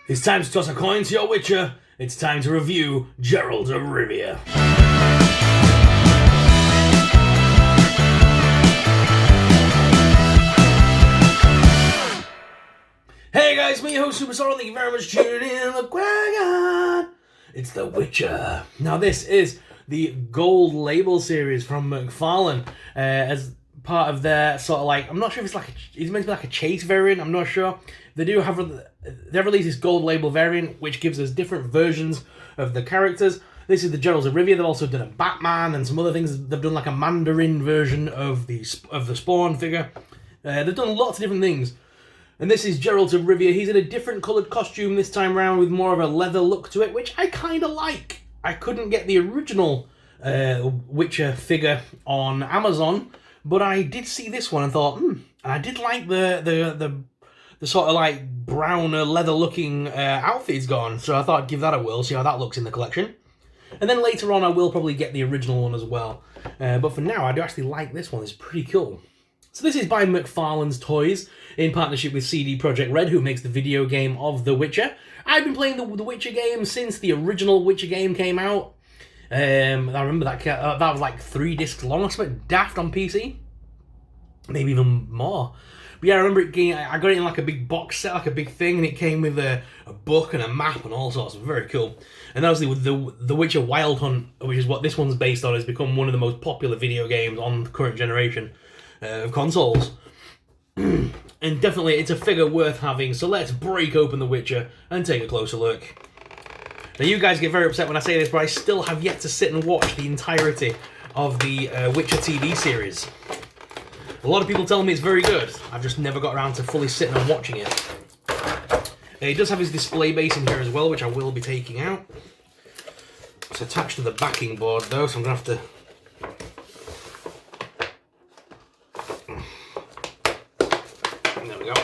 It's time to toss a coin to your Witcher. It's time to review Geralt of Rivia. Hey guys, me, your host Superstar. Thank you very much for tuning in. Look where I got. It's The Witcher. Now this is the Gold Label series from Mcfarlane, as part of their sort of like, I'm not sure if it's meant to be like a chase variant, I'm not sure. They've released this Gold Label variant, which gives us different versions of the characters. This is the Geralt of Rivia. They've also done a Batman and some other things. They've done like a Mandarin version of the Spawn figure. They've done lots of different things. And this is Geralt of Rivia. He's in a different coloured costume this time around with more of a leather look to it, which I kind of like. I couldn't get the original Witcher figure on Amazon, but I did see this one and thought, and I did like the sort of like browner leather looking outfit he's got on, so I thought I'd give that a whirl, see how that looks in the collection. And then later on I will probably get the original one as well. But for now I do actually like this one, it's pretty cool. So this is by Mcfarlane's Toys, in partnership with CD Projekt Red, who makes the video game of The Witcher. I've been playing the Witcher game since the original Witcher game came out. I remember that was like 3 discs long. I spent daft on PC. Maybe even more. But yeah, I remember I got it in like a big box set, like a big thing, and it came with a book and a map and all sorts. Very cool. And obviously with The Witcher Wild Hunt, which is what this one's based on, has become one of the most popular video games on the current generation of consoles. And definitely it's a figure worth having, so let's break open The Witcher and take a closer look. Now you guys get very upset when I say this, but I still have yet to sit and watch the entirety of the Witcher TV series. A lot of people tell me it's very good. I've just never got around to fully sitting and watching it. It does have his display base in here as well, which I will be taking out. It's attached to the backing board though, so I'm going to have to... There we go.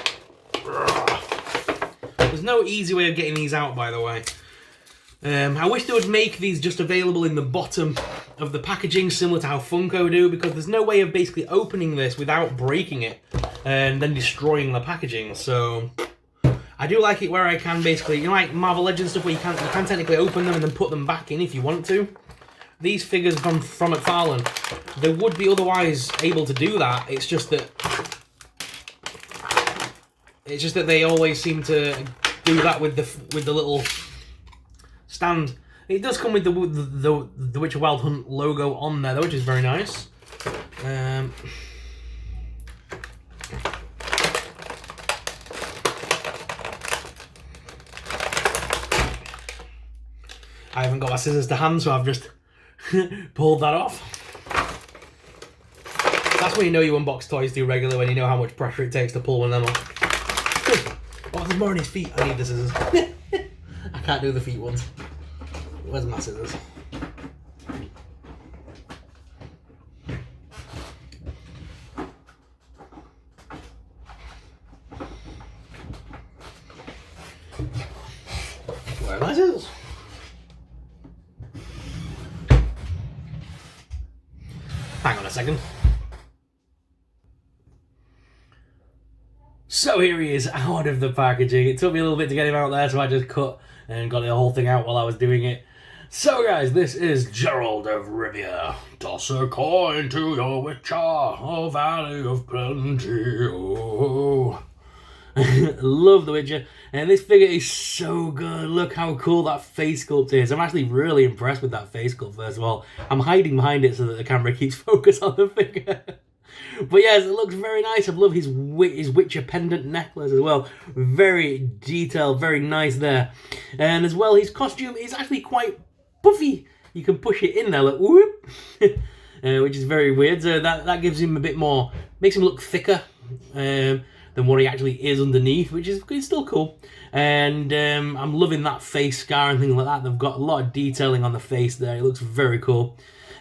There's no easy way of getting these out, by the way. I wish they would make these just available in the bottom of the packaging, similar to how Funko do, because there's no way of basically opening this without breaking it and then destroying the packaging. So I do like it where I can basically, you know, like Marvel Legends stuff, where you can technically open them and then put them back in if you want to. These figures from Mcfarlane, they would be otherwise able to do that. It's just that they always seem to do that with the little stand. It does come with the Witcher Wild Hunt logo on there though, which is very nice. I haven't got my scissors to hand, so I've just pulled that off. That's when you know you unbox toys too regularly, when you know how much pressure it takes to pull one of them off. Oh, there's more on his feet. I need the scissors. I can't do the feet ones. Where's my scissors? Where are my scissors? Hang on a second. So here he is out of the packaging. It took me a little bit to get him out there, so I just cut and got the whole thing out while I was doing it. So guys, this is Geralt of Rivia. Toss a coin to your Witcher, oh valley of plenty, oh. Love The Witcher, and this figure is so good. Look how cool that face sculpt is. I'm actually really impressed with that face sculpt, first of all. I'm hiding behind it so that the camera keeps focus on the figure. But yes, it looks very nice. I love his Witcher pendant necklace as well. Very detailed, very nice there. And as well, his costume is actually quite puffy. You can push it in there, like whoop, which is very weird. So that gives him a bit more, makes him look thicker than what he actually is underneath, which is still cool. And I'm loving that face scar and things like that. They've got a lot of detailing on the face there. It looks very cool.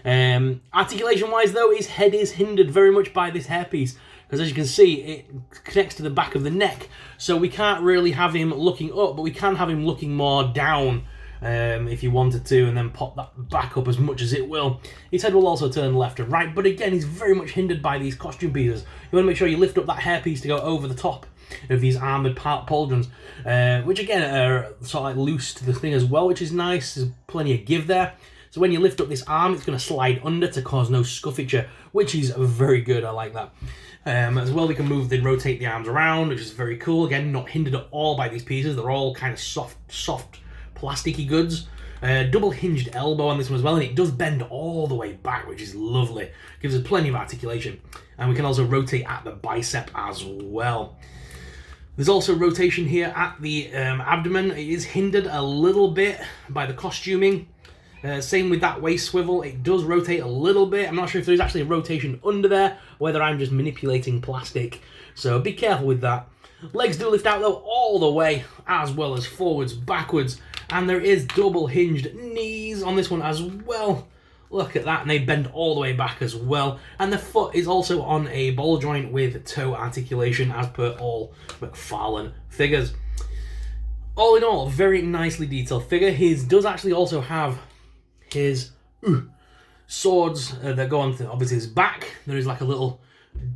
Articulation wise though, his head is hindered very much by this hairpiece, because as you can see it connects to the back of the neck, so we can't really have him looking up, but we can have him looking more down if you wanted to, and then pop that back up as much as it will. His head will also turn left and right, but again, he's very much hindered by these costume pieces. You want to make sure you lift up that hairpiece to go over the top of these armoured pauldrons, which again are sort of like loose to the thing as well, which is nice. There's plenty of give there. So when you lift up this arm, it's going to slide under to cause no scuffature, which is very good. I like that. As well, they can move, they rotate the arms around, which is very cool. Again, not hindered at all by these pieces. They're all kind of soft, plasticky goods. Double hinged elbow on this one as well, and it does bend all the way back, which is lovely. Gives us plenty of articulation. And we can also rotate at the bicep as well. There's also rotation here at the abdomen. It is hindered a little bit by the costuming. Same with that waist swivel, it does rotate a little bit. I'm not sure if there's actually a rotation under there, or whether I'm just manipulating plastic. So be careful with that. Legs do lift out though all the way, as well as forwards, backwards. And there is double hinged knees on this one as well. Look at that, and they bend all the way back as well. And the foot is also on a ball joint with toe articulation, as per all Mcfarlane figures. All in all, very nicely detailed figure. His does actually also have his swords that go on to obviously his back. There is like a little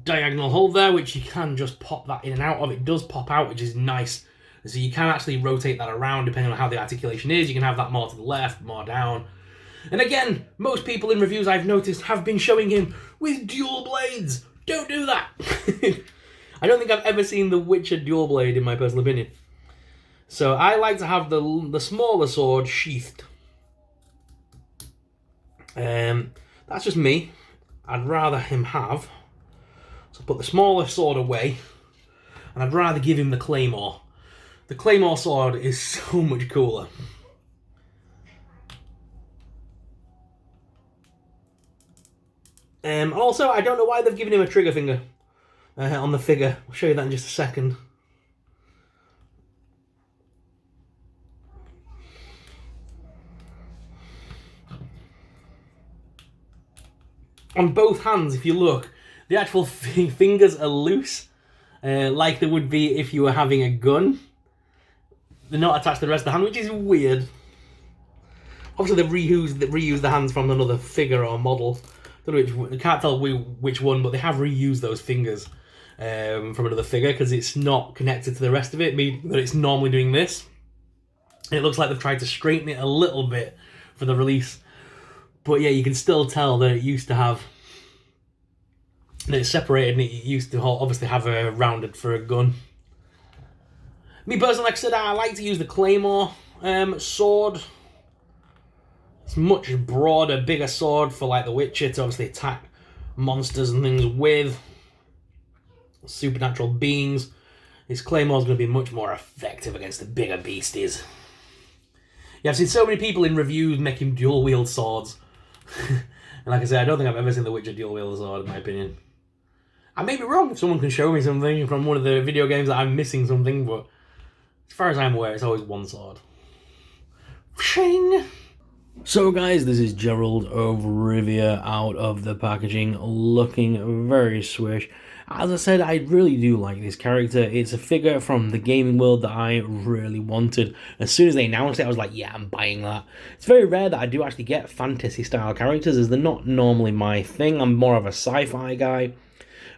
diagonal hole there, which you can just pop that in and out of. It does pop out, which is nice. So you can actually rotate that around depending on how the articulation is. You can have that more to the left, more down. And again, most people in reviews I've noticed have been showing him with dual blades. Don't do that. I don't think I've ever seen the Witcher dual blade in my personal opinion. So I like to have the smaller sword sheathed. That's just me. I'd rather him have. So put the smaller sword away, and I'd rather give him the claymore. The claymore sword is so much cooler. Also, I don't know why they've given him a trigger finger on the figure. I'll show you that in just a second. On both hands, if you look, the actual fingers are loose, like they would be if you were having a gun. They're not attached to the rest of the hand, which is weird. Obviously, they've reused the hands from another figure or model. I can't tell which one, but they have reused those fingers from another figure because it's not connected to the rest of it, meaning that it's normally doing this. It looks like they've tried to straighten it a little bit for the release. But yeah, you can still tell that it used to have, that it's separated, and it used to obviously have a rounded for a gun. Me personally, like I said, I like to use the claymore sword. It's much broader, bigger sword for like the Witcher to obviously attack monsters and things with. Supernatural beings. His claymore's going to be much more effective against the bigger beasties. Yeah, I've seen so many people in reviews making dual wield swords. And like I said, I don't think I've ever seen the Witcher dual wield sword, in my opinion. I may be wrong if someone can show me something from one of the video games that I'm missing something, but as far as I'm aware, it's always one sword. Shing! So guys, this is Geralt of Rivia out of the packaging, looking very swish. As I said, I really do like this character. It's a figure from the gaming world that I really wanted. As soon as they announced it, I was like, yeah, I'm buying that. It's very rare that I do actually get fantasy-style characters, as they're not normally my thing. I'm more of a sci-fi guy.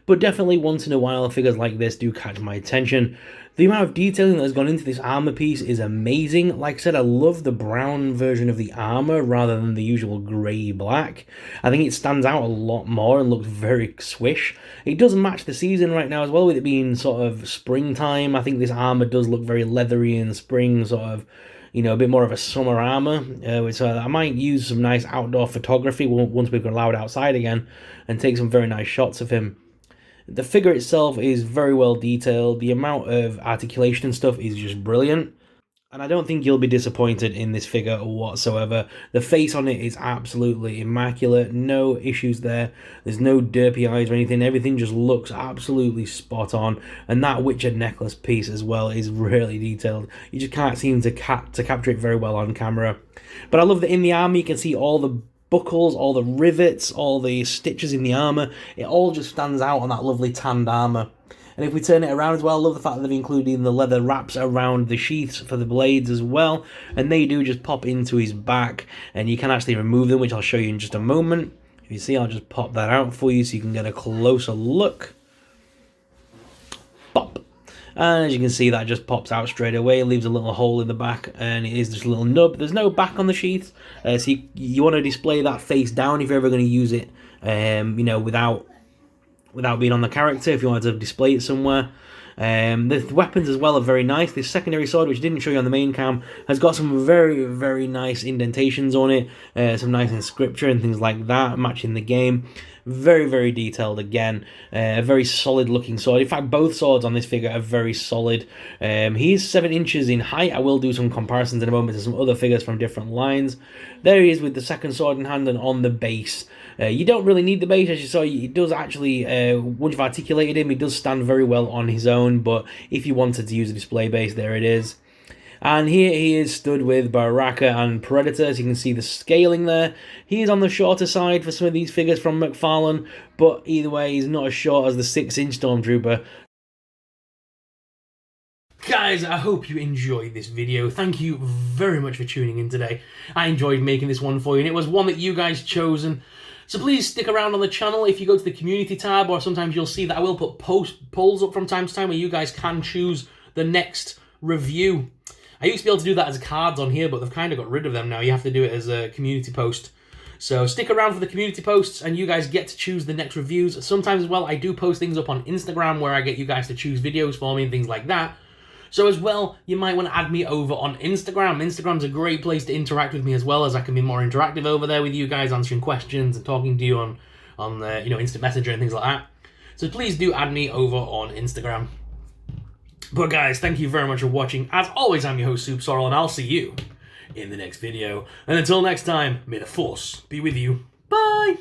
But definitely once in a while, figures like this do catch my attention. The amount of detailing that has gone into this armor piece is amazing. Like I said, I love the brown version of the armor rather than the usual grey-black. I think it stands out a lot more and looks very swish. It does match the season right now as well, with it being sort of springtime. I think this armor does look very leathery in spring, sort of, you know, a bit more of a summer armor. So I might use some nice outdoor photography once we've allowed outside again and take some very nice shots of him. The figure itself is very well detailed. The amount of articulation and stuff is just brilliant. And I don't think you'll be disappointed in this figure whatsoever. The face on it is absolutely immaculate. No issues there. There's no derpy eyes or anything. Everything just looks absolutely spot on. And that Witcher necklace piece as well is really detailed. You just can't seem to capture it very well on camera. But I love that in the armor you can see all the buckles, all the rivets, all the stitches in the armor. It all just stands out on that lovely tanned armor. And if we turn it around as well, I love the fact that they've included the leather wraps around the sheaths for the blades as well. And they do just pop into his back, and you can actually remove them, which I'll show you in just a moment. If you see, I'll just pop that out for you so you can get a closer look. Pop. And as you can see, that just pops out straight away, leaves a little hole in the back, and it is just a little nub. There's no back on the sheath, so you want to display that face down if you're ever going to use it, you know, without being on the character, if you wanted to display it somewhere. The weapons as well are very nice. This secondary sword, which didn't show you on the main cam, has got some very, very nice indentations on it, some nice inscription and things like that, matching the game. Very, very detailed again. A very solid looking sword. In fact, both swords on this figure are very solid. He is 7 inches in height. I will do some comparisons in a moment to some other figures from different lines. There he is with the second sword in hand and on the base. You don't really need the base, as you saw. He does actually, once you've articulated him, he does stand very well on his own, but if you wanted to use a display base, there it is. And here he is stood with Baraka and Predator, so you can see the scaling there. He is on the shorter side for some of these figures from Mcfarlane, but either way, he's not as short as the 6-inch Stormtrooper. Guys, I hope you enjoyed this video. Thank you very much for tuning in today. I enjoyed making this one for you, and it was one that you guys chosen. So please stick around on the channel. If you go to the community tab, or sometimes you'll see that I will put polls up from time to time where you guys can choose the next review. I used to be able to do that as cards on here, but they've kind of got rid of them now. You have to do it as a community post. So stick around for the community posts, and you guys get to choose the next reviews. Sometimes as well, I do post things up on Instagram where I get you guys to choose videos for me and things like that. So as well, you might want to add me over on Instagram. Instagram's a great place to interact with me as well, as I can be more interactive over there with you guys, answering questions and talking to you on you know, instant messenger and things like that. So please do add me over on Instagram. But guys, thank you very much for watching. As always, I'm your host, Soup Sorrel, and I'll see you in the next video. And until next time, may the Force be with you. Bye!